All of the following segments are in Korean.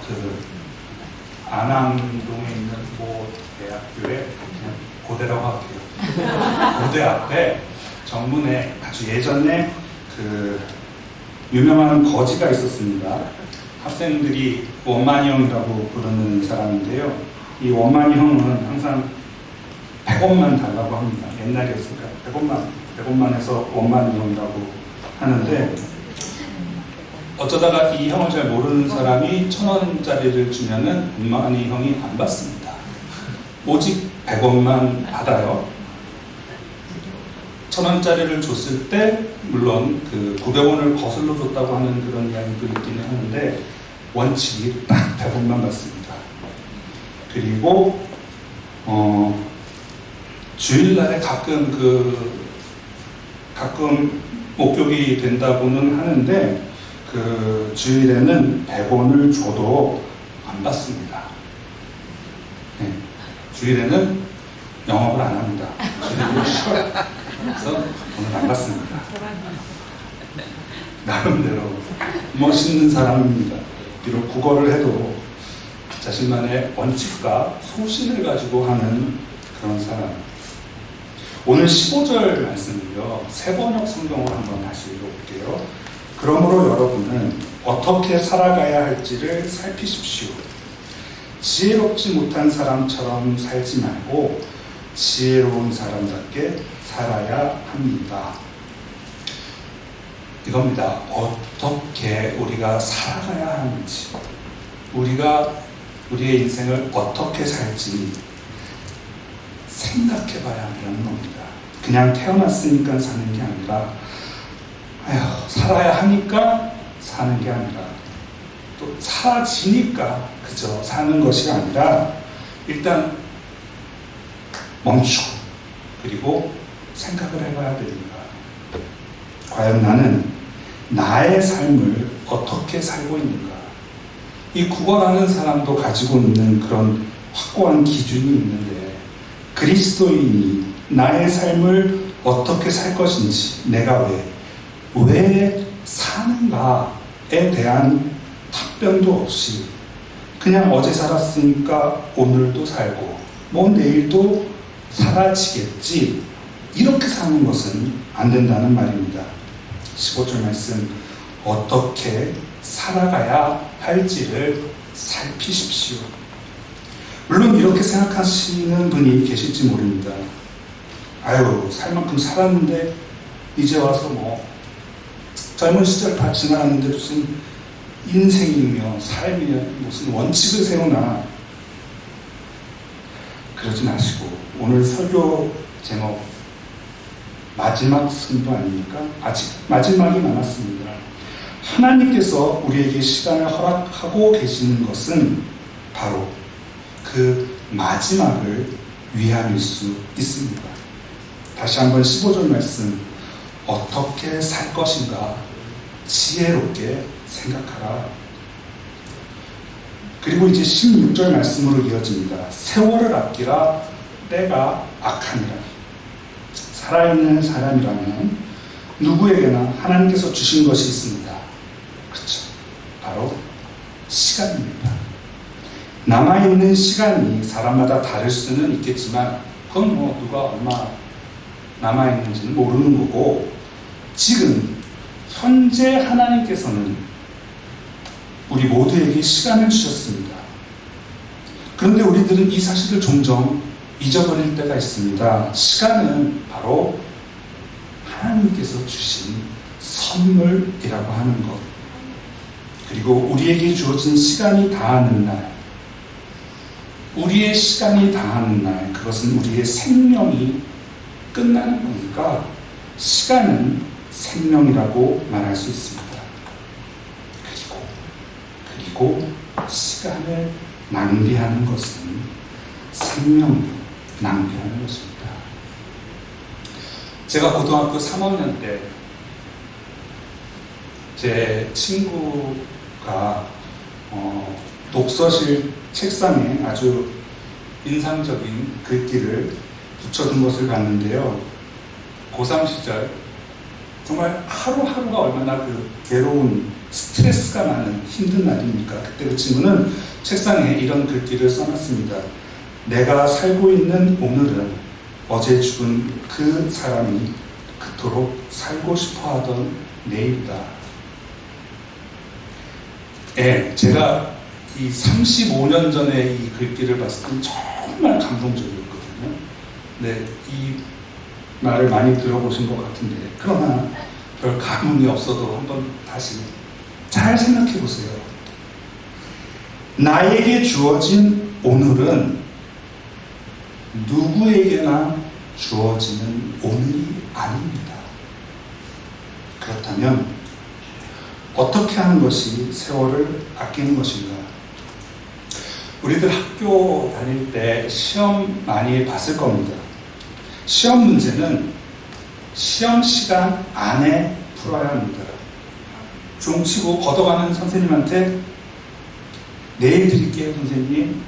그 안암동에 있는 모 대학교에 그냥 고대라고 할게요. 고대 앞에 정문에 아주 예전에 그 유명한 거지가 있었습니다. 학생들이 원만이 형이라고 부르는 사람인데요. 이 원만이 형은 항상 100원만 달라고 합니다. 옛날이었으니까 100원만 해서 원만이 형이라고 하는데, 어쩌다가 이 형을 잘 모르는 사람이 1000원짜리를 주면은 원만이 형이 안 받습니다. 오직 100원만 받아요. 1000원짜리를 줬을 때 물론 그 900원을 거슬러 줬다고 하는 그런 이야기도 있기는 하는데 원칙이 딱 100원만 받습니다. 그리고 주일날에 가끔 목욕이 된다고는 하는데 그 주일에는 100원을 줘도 안 받습니다. 네. 주일에는 영업을 안 합니다. 주일은 쉬어요. 그래서 오늘 안 받습니다. 나름대로 멋있는 사람입니다. 비록 국어를 해도 자신만의 원칙과 소신을 가지고 하는 그런 사람. 오늘 15절 말씀을요, 세번역 성경으로 한번 다시 읽어볼게요. 그러므로 여러분은 어떻게 살아가야 할지를 살피십시오. 지혜롭지 못한 사람처럼 살지 말고 지혜로운 사람답게 살아야 합니다. 이겁니다. 어떻게 우리가 살아가야 하는지, 우리가 우리의 인생을 어떻게 살지 생각해 봐야 한다는 겁니다. 그냥 태어났으니까 사는 게 아니라 살아야 하니까 사는 게 아니라 또 사라지니까 그저 사는 것이 아니라 일단 멈추고 그리고 생각을 해봐야 됩니다. 과연 나는 나의 삶을 어떻게 살고 있는가? 이 국어라는 사람도 가지고 있는 그런 확고한 기준이 있는데, 그리스도인이 나의 삶을 어떻게 살 것인지, 내가 왜 사는가에 대한 답변도 없이 그냥 어제 살았으니까 오늘도 살고 뭐 내일도 사라지겠지, 이렇게 사는 것은 안 된다는 말입니다. 15절 말씀, 어떻게 살아가야 할지를 살피십시오. 물론 이렇게 생각하시는 분이 계실지 모릅니다. 살 만큼 살았는데 이제 와서 뭐 젊은 시절 다 지나갔는데 무슨 인생이며 삶이며 무슨 원칙을 세우나, 그러지 마시고 오늘 설교 제목 마지막 승부 아닙니까? 아직 마지막이 남았습니다. 하나님께서 우리에게 시간을 허락하고 계시는 것은 바로 그 마지막을 위함일 수 있습니다. 다시 한번 15절 말씀, 어떻게 살 것인가 지혜롭게 생각하라. 그리고 이제 16절 말씀으로 이어집니다. 세월을 아끼라, 때가 악하니라. 살아있는 사람이라면 누구에게나 하나님께서 주신 것이 있습니다. 그렇죠. 바로 시간입니다. 남아있는 시간이 사람마다 다를 수는 있겠지만 그건 뭐 누가 얼마 남아있는지는 모르는 거고, 지금 현재 하나님께서는 우리 모두에게 시간을 주셨습니다. 그런데 우리들은 이 사실을 종종 잊어버릴 때가 있습니다. 시간은 바로 하나님께서 주신 선물이라고 하는 것, 그리고 우리에게 주어진 시간이 다하는 날, 우리의 시간이 다하는 날, 그것은 우리의 생명이 끝나는 거니까 시간은 생명이라고 말할 수 있습니다. 그리고 시간을 낭비하는 것은 생명을 낭비하는 것입니다. 제가 고등학교 3학년 때 제 친구가 독서실 책상에 아주 인상적인 글귀를 붙여둔 것을 봤는데요. 고3 시절 정말 하루하루가 얼마나 그 괴로운 스트레스가 많은 힘든 날입니까? 그때 그 친구는 책상에 이런 글귀를 써놨습니다. 내가 살고 있는 오늘은 어제 죽은 그 사람이 그토록 살고 싶어 하던 내일이다. 예, 제가 이 35년 전에 이 글귀를 봤을 때 정말 감동적이었거든요. 네, 이 말을 많이 들어보신 것 같은데, 그러나 별 감흥이 없어도 한번 다시 잘 생각해 보세요. 나에게 주어진 오늘은 누구에게나 주어지는 오늘이 아닙니다. 그렇다면 어떻게 하는 것이 세월을 아끼는 것인가? 우리들 학교 다닐 때 시험 많이 봤을 겁니다. 시험 문제는 시험 시간 안에 풀어야 합니다. 종 치고 걷어가는 선생님한테 내일 드릴게요 선생님,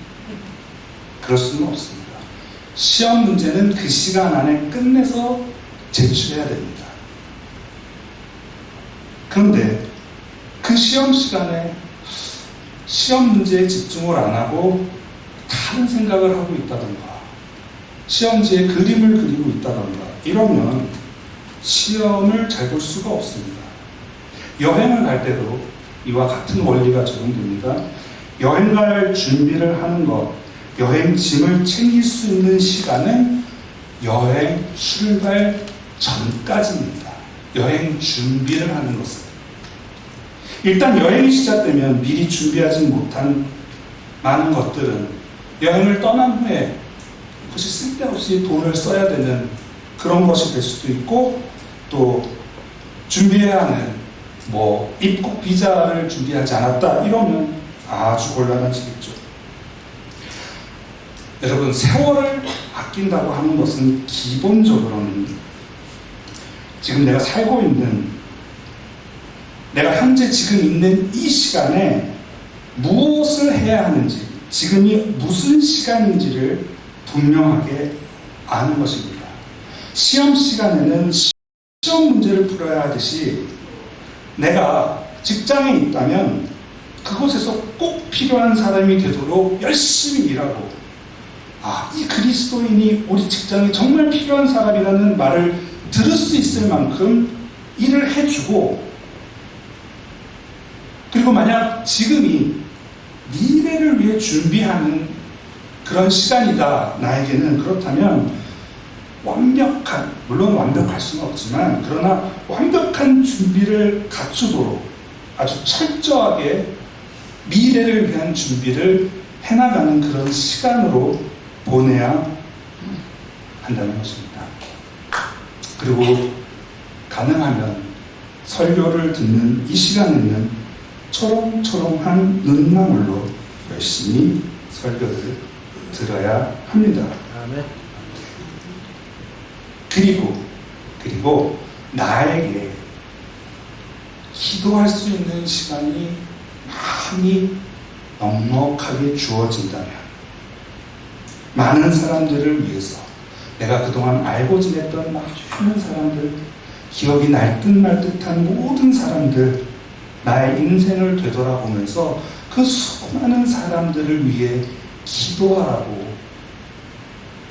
그럴 수는 없습니다. 시험 문제는 그 시간 안에 끝내서 제출해야 됩니다. 그런데 그 시험 시간에 시험 문제에 집중을 안 하고 다른 생각을 하고 있다던가, 시험지에 그림을 그리고 있다던가, 이러면 시험을 잘 볼 수가 없습니다. 여행을 갈 때도 이와 같은 원리가 적용됩니다. 여행 갈 준비를 하는 것, 여행 짐을 챙길 수 있는 시간은 여행 출발 전까지입니다. 여행 준비를 하는 것은. 일단 여행이 시작되면 미리 준비하지 못한 많은 것들은 여행을 떠난 후에 그것이 쓸데없이 돈을 써야 되는 그런 것이 될 수도 있고, 또 준비해야 하는 입국 비자를 준비하지 않았다 이러면 아주 곤란해지겠죠. 여러분, 세월을 아낀다고 하는 것은 기본적으로는 지금 내가 살고 있는, 내가 현재 지금 있는 이 시간에 무엇을 해야 하는지, 지금이 무슨 시간인지를 분명하게 아는 것입니다. 시험 시간에는 시험 문제를 풀어야 하듯이 내가 직장에 있다면 그곳에서 꼭 필요한 사람이 되도록 열심히 일하고, 이 그리스도인이 우리 직장에 정말 필요한 사람이라는 말을 들을 수 있을 만큼 일을 해주고, 그리고 만약 지금이 미래를 위해 준비하는 그런 시간이다, 나에게는, 그렇다면 물론 완벽할 수는 없지만, 그러나 완벽한 준비를 갖추도록 아주 철저하게 미래를 위한 준비를 해나가는 그런 시간으로 보내야 한다는 것입니다. 그리고 가능하면 설교를 듣는 이 시간에는 초롱초롱한 눈망울로 열심히 설교를 들어야 합니다. 아멘. 그리고 나에게 기도할 수 있는 시간이 많이 넉넉하게 주어진다면, 많은 사람들을 위해서, 내가 그동안 알고 지냈던 많은 사람들, 기억이 날 듯 말 듯한 모든 사람들, 나의 인생을 되돌아보면서 그 수많은 사람들을 위해 기도하라고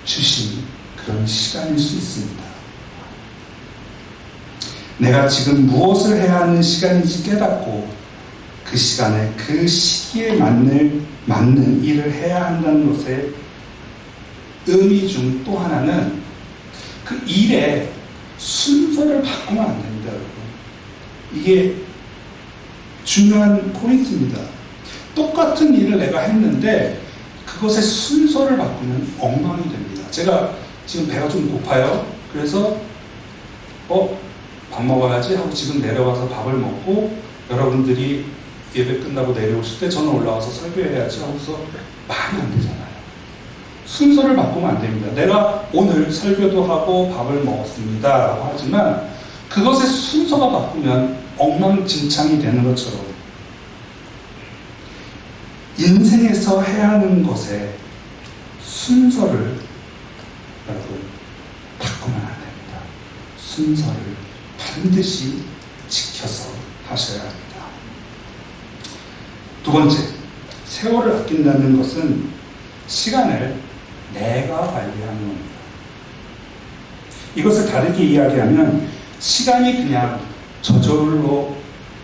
주신 그런 시간일 수 있습니다. 내가 지금 무엇을 해야 하는 시간인지 깨닫고 그 시간에 그 시기에 맞는 일을 해야 한다는 것의 의미 중 또 하나는 그 일의 순서를 바꾸면 안 됩니다, 여러분. 이게 중요한 포인트입니다. 똑같은 일을 내가 했는데 그것의 순서를 바꾸면 엉망이 됩니다. 제가 지금 배가 좀 고파요. 그래서 밥 먹어야지 하고 지금 내려가서 밥을 먹고, 여러분들이 예배 끝나고 내려오실 때 저는 올라와서 설교해야지 하고서 말이 안 되잖아요. 순서를 바꾸면 안 됩니다. 내가 오늘 설교도 하고 밥을 먹었습니다 라고 하지만 그것의 순서가 바꾸면 엉망진창이 되는 것처럼 인생에서 해야 하는 것의 순서를 여러분 바꾸면 안 됩니다. 순서를 반드시 지켜서 하셔야 합니다. 두 번째, 세월을 아낀다는 것은 시간을 내가 관리하는 겁니다. 이것을 다르게 이야기하면 시간이 그냥 저절로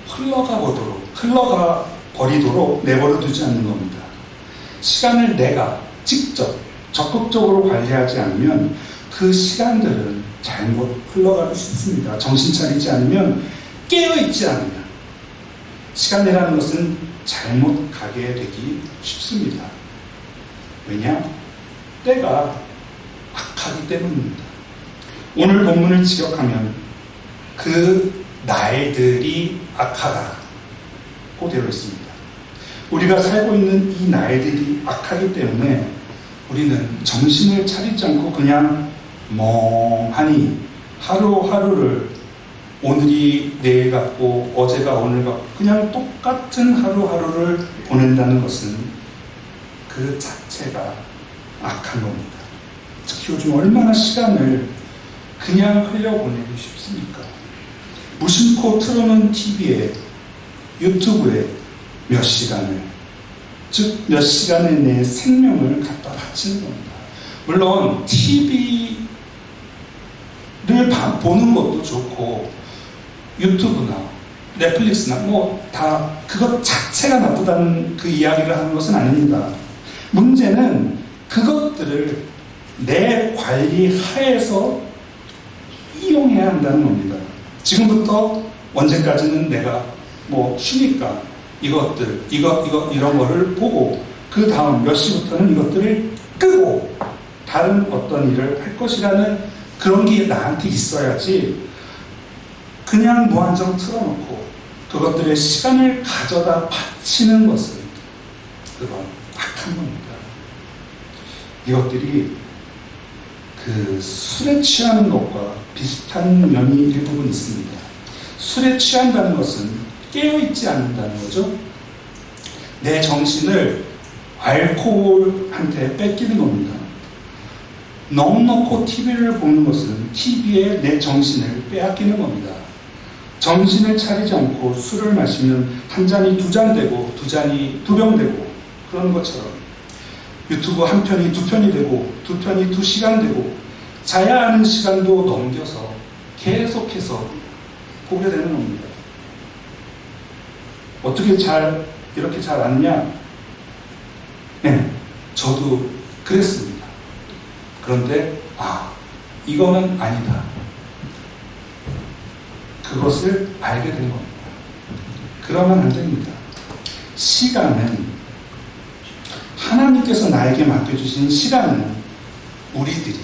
흘러가 버리도록 내버려 두지 않는 겁니다. 시간을 내가 직접 적극적으로 관리하지 않으면 그 시간들은 잘못 흘러가기 쉽습니다. 정신 차리지 않으면, 깨어있지 않으면 시간이라는 것은 잘못 가게 되기 쉽습니다. 왜냐? 때가 악하기 때문입니다. 오늘 본문을 직역하면 그 날들이 악하다고 되어 있습니다. 우리가 살고 있는 이 날들이 악하기 때문에 우리는 정신을 차리지 않고 그냥 멍하니 하루하루를, 오늘이 내일 같고 어제가 오늘 같고 그냥 똑같은 하루하루를 보낸다는 것은 그 자체가 악한 겁니다. 특히 요즘 얼마나 시간을 그냥 흘려보내기 쉽습니까? 무심코 틀어놓은 TV에, 유튜브에 몇 시간을, 즉 몇 시간에 내 생명을 갖다 바치는 겁니다. 물론 TV를 보는 것도 좋고 유튜브나 넷플릭스나 다 그것 자체가 나쁘다는 그 이야기를 하는 것은 아닙니다. 문제는 그것들을 내 관리 하에서 이용해야 한다는 겁니다. 지금부터 언제까지는 내가 쉬니까 이것들, 이런 거를 보고 그 다음 몇 시부터는 이것들을 끄고 다른 어떤 일을 할 것이라는 그런 게 나한테 있어야지, 그냥 무한정 틀어놓고 그것들의 시간을 가져다 바치는 것은 그건 악한 겁니다. 이것들이 그 술에 취하는 것과 비슷한 면이 일부분 있습니다. 술에 취한다는 것은 깨어있지 않는다는 거죠. 내 정신을 알코올한테 뺏기는 겁니다. 넉넉고 TV를 보는 것은 TV에 내 정신을 빼앗기는 겁니다. 정신을 차리지 않고 술을 마시면 한 잔이 두 잔 되고, 두 잔이 두 병 되고, 그런 것처럼 유튜브 한 편이 두 편이 되고, 두 편이 2시간 되고, 자야 하는 시간도 넘겨서 계속해서 보게 되는 겁니다. 어떻게 이렇게 잘 아느냐? 네, 저도 그랬습니다. 그런데 이거는 아니다. 그것을 알게 된 겁니다. 그러면 안 됩니다. 시간은, 하나님께서 나에게 맡겨주신 시간은 우리들이,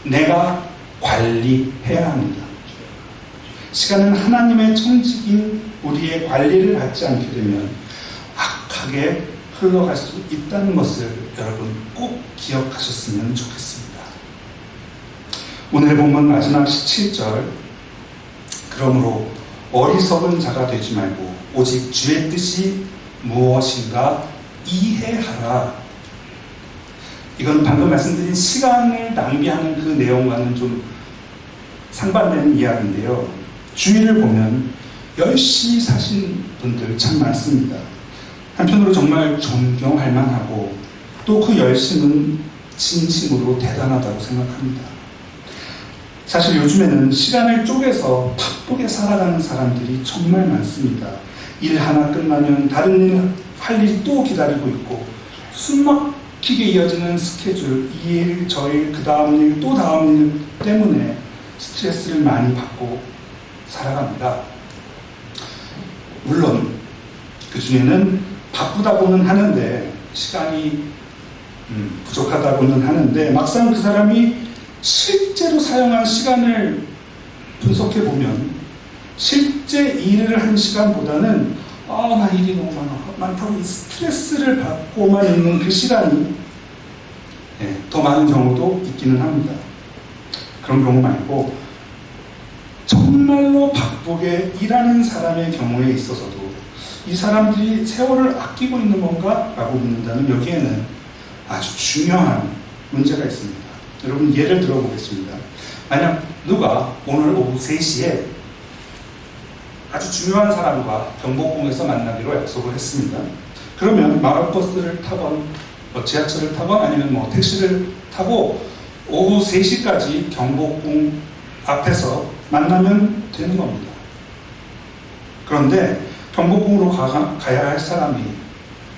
내가 관리해야 합니다. 시간은 하나님의 청지기인 우리의 관리를 받지 않게 되면 악하게 흘러갈 수 있다는 것을 여러분 꼭 기억하셨으면 좋겠습니다. 오늘 본문 마지막 17절, 그러므로 어리석은 자가 되지 말고 오직 주의 뜻이 무엇인가 이해하라. 이건 방금 말씀드린 시간을 낭비하는 그 내용과는 좀 상반되는 이야기인데요. 주위를 보면 열심히 사신 분들 참 많습니다. 한편으로 정말 존경할 만하고 또 그 열심은 진심으로 대단하다고 생각합니다. 사실 요즘에는 시간을 쪼개서 바쁘게 살아가는 사람들이 정말 많습니다. 일 하나 끝나면 다른 일 할 일이 또 기다리고 있고, 숨막히게 이어지는 스케줄, 이 일, 저 일, 그 다음 일, 또 다음 일 때문에 스트레스를 많이 받고 살아갑니다. 물론 그 중에는 바쁘다고는 하는데, 시간이 부족하다고는 하는데, 막상 그 사람이 실제로 사용한 시간을 분석해 보면 실제 일을 한 시간보다는 나 일이 너무 많다고 이 스트레스를 받고만 있는 그 시간이 더 많은 경우도 있기는 합니다. 그런 경우 말고 정말로 바쁘게 일하는 사람의 경우에 있어서도 이 사람들이 세월을 아끼고 있는 건가? 라고 묻는다면 여기에는 아주 중요한 문제가 있습니다. 여러분 예를 들어보겠습니다. 만약 누가 오늘 오후 3시에 아주 중요한 사람과 경복궁에서 만나기로 약속을 했습니다. 그러면 마을버스를 타건 지하철을 타건 아니면 택시를 타고 오후 3시까지 경복궁 앞에서 만나면 되는 겁니다. 그런데 경복궁으로 가야 할 사람이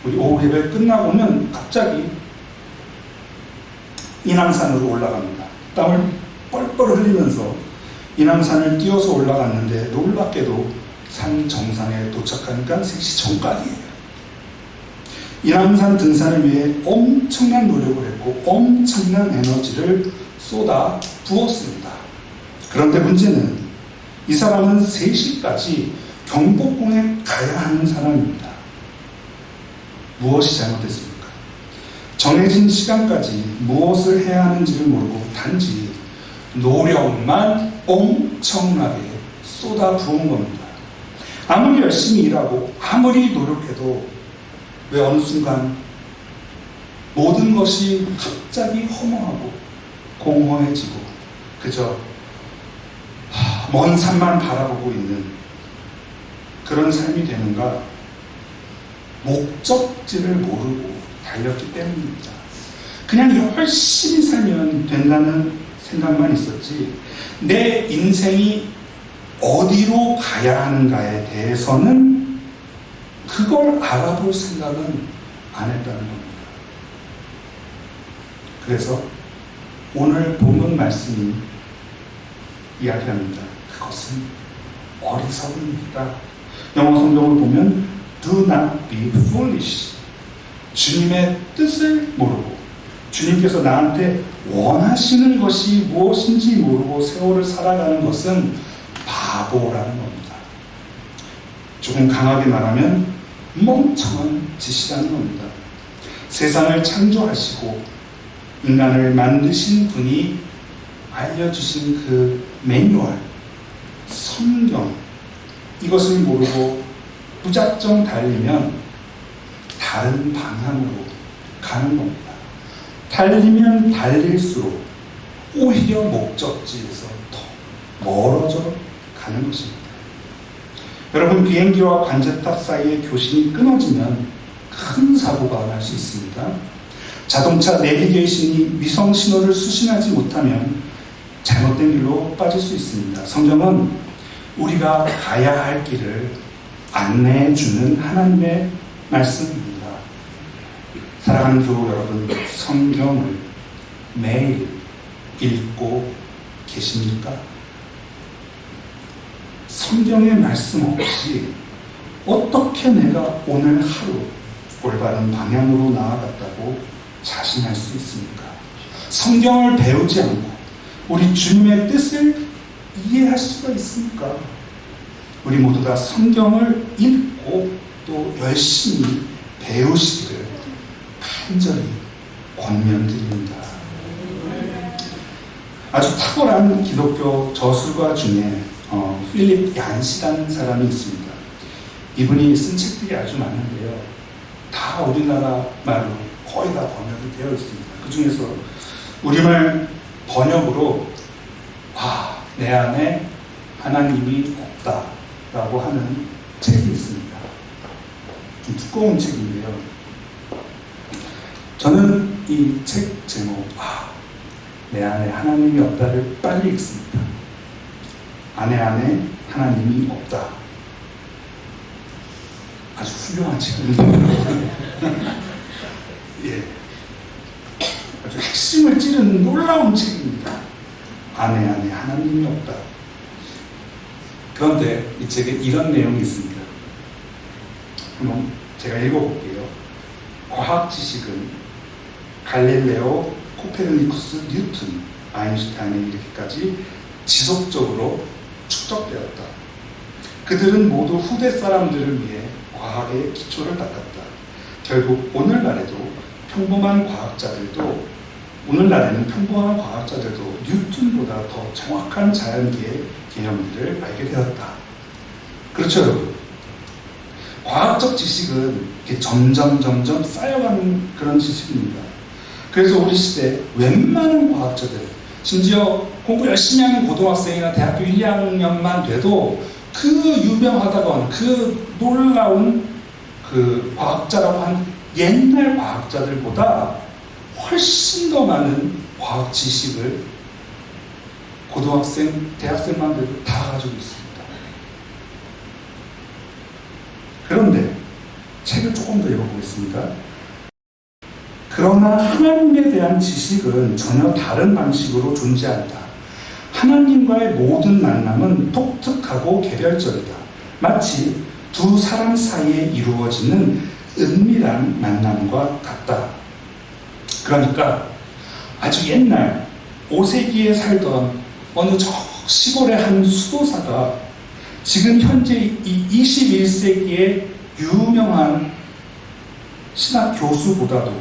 우리 오후 예배 끝나고는 갑자기 인왕산으로 올라갑니다. 땀을 뻘뻘 흘리면서 인왕산을 뛰어서 올라갔는데 놀랍게도 산 정상에 도착하니까 3시 전까지예요. 인왕산 등산을 위해 엄청난 노력을 했고 엄청난 에너지를 쏟아 부었습니다. 그런데 문제는 이 사람은 3시까지 경복궁에 가야 하는 사람입니다. 무엇이 잘못됐습니까? 정해진 시간까지 무엇을 해야 하는지를 모르고 단지 노력만 엄청나게 쏟아 부은 겁니다. 아무리 열심히 일하고 아무리 노력해도 왜 어느 순간 모든 것이 갑자기 허무하고 공허해지고 그저 먼 산만 바라보고 있는 그런 삶이 되는가? 목적지를 모르고 달렸기 때문입니다. 그냥 열심히 살면 된다는 생각만 있었지 내 인생이 어디로 가야 하는가에 대해서는 그걸 알아볼 생각은 안 했다는 겁니다. 그래서 오늘 본문 말씀이 이야기합니다. 그것은 어리석음이다. 영어 성경을 보면 Do not be foolish. 주님의 뜻을 모르고 주님께서 나한테 원하시는 것이 무엇인지 모르고 세월을 살아가는 것은 바보라는 겁니다. 조금 강하게 말하면 멍청한 짓이라는 겁니다. 세상을 창조하시고 인간을 만드신 분이 알려주신 그 매뉴얼, 성경, 이것을 모르고 무작정 달리면 다른 방향으로 가는 겁니다. 달리면 달릴수록 오히려 목적지에서 더 멀어져 가는 것입니다. 여러분, 비행기와 관제탑 사이의 교신이 끊어지면 큰 사고가 날 수 있습니다. 자동차 내비게이션이 위성 신호를 수신하지 못하면 잘못된 길로 빠질 수 있습니다. 성경은 우리가 가야 할 길을 안내해주는 하나님의 말씀입니다. 사랑하는 교우 여러분, 성경을 매일 읽고 계십니까? 성경의 말씀 없이 어떻게 내가 오늘 하루 올바른 방향으로 나아갔다고 자신할 수 있습니까? 성경을 배우지 않고 우리 주님의 뜻을 이해할 수가 있습니까? 우리 모두 다 성경을 읽고 또 열심히 배우시기를 간절히 권면드립니다. 아주 탁월한 기독교 저술가 중에 필립 얀시라는 사람이 있습니다. 이분이 쓴 책들이 아주 많은데요. 다 우리나라 말로 거의 다 번역이 되어 있습니다. 그 중에서 우리말 번역으로 내 안에 하나님이 없다라고 하는 책이 있습니다. 좀 두꺼운 책인데요. 저는 이 책 제목 내 안에 하나님이 없다를 빨리 읽습니다. 내 안에 하나님이 없다. 아주 훌륭한 책입니다. 예, 아주 핵심을 찌르는 놀라운 책입니다. 내 안에 하나님이 없다. 그런데 이 책에 이런 내용이 있습니다. 한번 제가 읽어볼게요. 과학 지식은 갈릴레오, 코페르니쿠스, 뉴턴, 아인슈타인에 이르기까지 지속적으로 축적되었다. 그들은 모두 후대 사람들을 위해 과학의 기초를 닦았다. 결국 오늘날에는 평범한 과학자들도 뉴턴보다 더 정확한 자연계의 개념들을 알게 되었다. 그렇죠, 여러분? 과학적 지식은 이렇게 점점 쌓여가는 그런 지식입니다. 그래서 우리 시대 웬만한 과학자들, 심지어 공부 열심히 하는 고등학생이나 대학교 1, 2학년만 돼도 그 유명하다고 하는 그 놀라운 그 과학자라고 한 옛날 과학자들보다 훨씬 더 많은 과학 지식을 고등학생, 대학생만 돼도 다 가지고 있습니다. 그런데 책을 조금 더 읽어보겠습니다. 그러나 하나님에 대한 지식은 전혀 다른 방식으로 존재한다. 하나님과의 모든 만남은 독특하고 개별적이다. 마치 두 사람 사이에 이루어지는 은밀한 만남과 같다. 그러니까 아주 옛날 5세기에 살던 어느 저 시골의 한 수도사가 지금 현재 이 21세기의 유명한 신학 교수보다도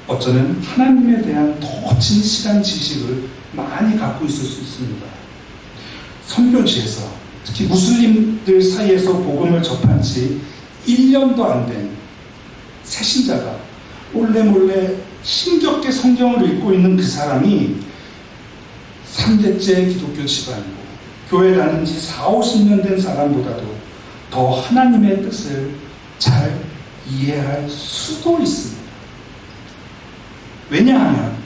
어쩌면 하나님에 대한 더 진실한 지식을 많이 갖고 있을 수 있습니다. 선교지에서 특히 무슬림들 사이에서 복음을 접한 지 1년도 안 된 새신자가 몰래 힘겹게 성경을 읽고 있는 그 사람이 3대째 기독교 집안이고 교회 다닌 지 40-50년 된 사람보다도 더 하나님의 뜻을 잘 이해할 수도 있습니다. 왜냐하면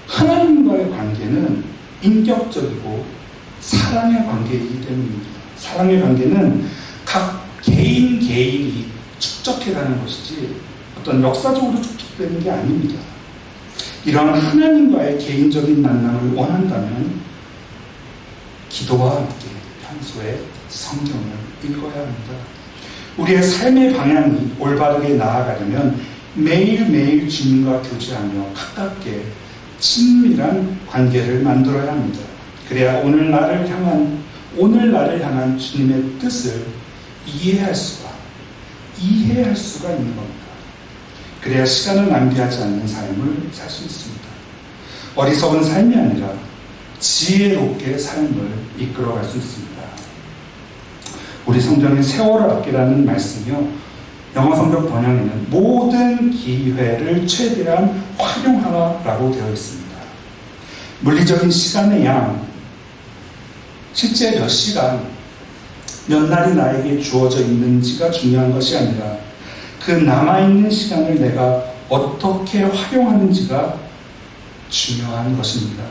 하나님과의 관계는 인격적이고 사랑의 관계이기 때문입니다. 사랑의 관계는 각 개인이 축적해가는 것이지 어떤 역사적으로 축적되는 게 아닙니다. 이러한 하나님과의 개인적인 만남을 원한다면 기도와 함께 평소에 성경을 읽어야 합니다. 우리의 삶의 방향이 올바르게 나아가려면 매일매일 주님과 교제하며 가깝게 친밀한 관계를 만들어야 합니다. 그래야 오늘 나를 향한 주님의 뜻을 이해할 수가 있는 겁니다. 그래야 시간을 낭비하지 않는 삶을 살 수 있습니다. 어리석은 삶이 아니라 지혜롭게 삶을 이끌어갈 수 있습니다. 우리 성경의 세월을 아끼라는 말씀이요, 영어 성경 번역에는 모든 기회를 최대한 활용하라라고 되어 있습니다. 물리적인 시간의 양, 실제 몇 시간, 몇 날이 나에게 주어져 있는지가 중요한 것이 아니라 그 남아있는 시간을 내가 어떻게 활용하는지가 중요한 것입니다.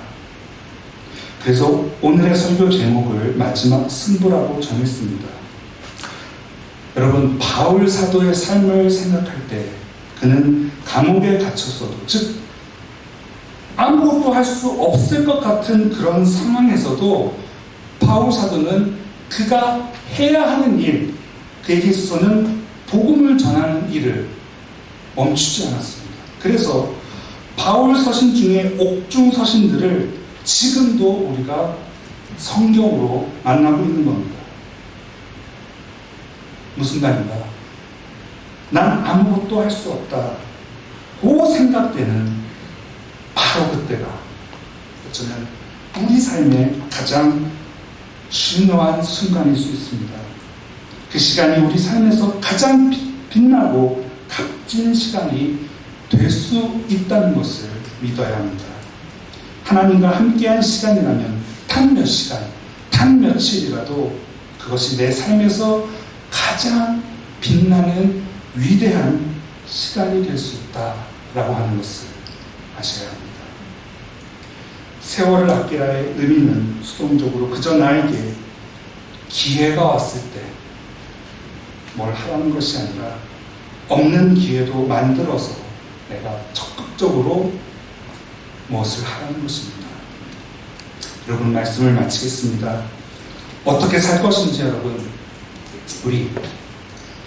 그래서 오늘의 설교 제목을 마지막 승부라고 정했습니다. 여러분, 바울 사도의 삶을 생각할 때 그는 감옥에 갇혔어도, 즉 아무것도 할 수 없을 것 같은 그런 상황에서도 바울 사도는 그가 해야 하는 일, 그에게 있어서는 복음을 전하는 일을 멈추지 않았습니다. 그래서 바울 서신 중에 옥중 서신들을 지금도 우리가 성경으로 만나고 있는 겁니다. 무슨 말인가? 난 아무것도 할 수 없다. 그 생각되는 바로 그때가 어쩌면 우리 삶의 가장 중요한 순간일 수 있습니다. 그 시간이 우리 삶에서 가장 빛나고 값진 시간이 될 수 있다는 것을 믿어야 합니다. 하나님과 함께한 시간이라면 단 몇 시간, 단 며칠이라도 그것이 내 삶에서 가장 빛나는 위대한 시간이 될 수 있다라고 하는 것을 아셔야 합니다. 세월을 아끼라의 의미는 수동적으로 그저 나에게 기회가 왔을 때 뭘 하라는 것이 아니라 없는 기회도 만들어서 내가 적극적으로 무엇을 하라는 것입니다. 여러분, 말씀을 마치겠습니다. 어떻게 살 것인지 여러분, 우리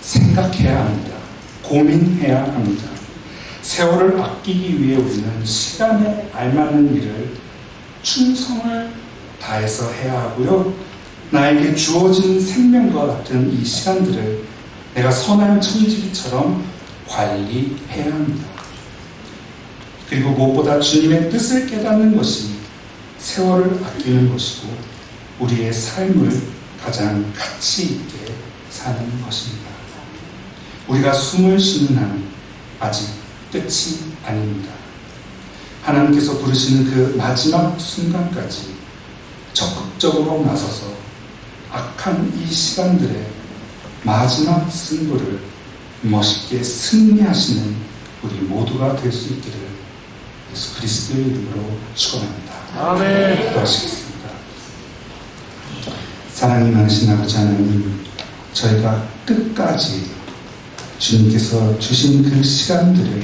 생각해야 합니다. 고민해야 합니다. 세월을 아끼기 위해 우리는 시간에 알맞는 일을 충성을 다해서 해야 하고요, 나에게 주어진 생명과 같은 이 시간들을 내가 선한 청지기처럼 관리해야 합니다. 그리고 무엇보다 주님의 뜻을 깨닫는 것이 세월을 아끼는 것이고 우리의 삶을 가장 가치 있게 사는 것입니다. 우리가 숨을 쉬는 한 아직 끝이 아닙니다. 하나님께서 부르시는 그 마지막 순간까지 적극적으로 나서서 악한 이 시간들의 마지막 승부를 멋있게 승리하시는 우리 모두가 될 수 있기를 예수 그리스도의 이름으로 축원합니다. 아멘. 기도하시겠습니다. 사랑이 많으신 아버지 하나님, 저희가 끝까지 주님께서 주신 그 시간들을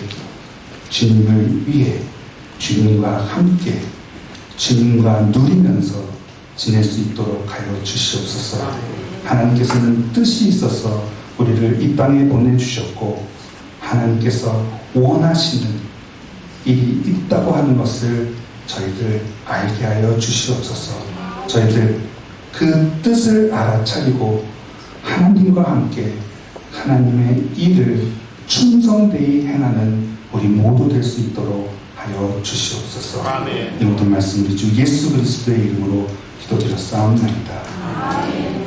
주님을 위해 주님과 함께 주님과 누리면서 지낼 수 있도록 하여 주시옵소서. 하나님께서는 뜻이 있어서 우리를 이 땅에 보내주셨고 하나님께서 원하시는 일이 있다고 하는 것을 저희들 알게 하여 주시옵소서. 저희들 그 뜻을 알아차리고 하나님과 함께 하나님의 일을 충성되이 행하는 우리 모두 될 수 있도록 하여 주시옵소서. 아멘. 이 모든 말씀 우리 주 예수 그리스도의 이름으로 기도드렸사옵나이다. 아멘.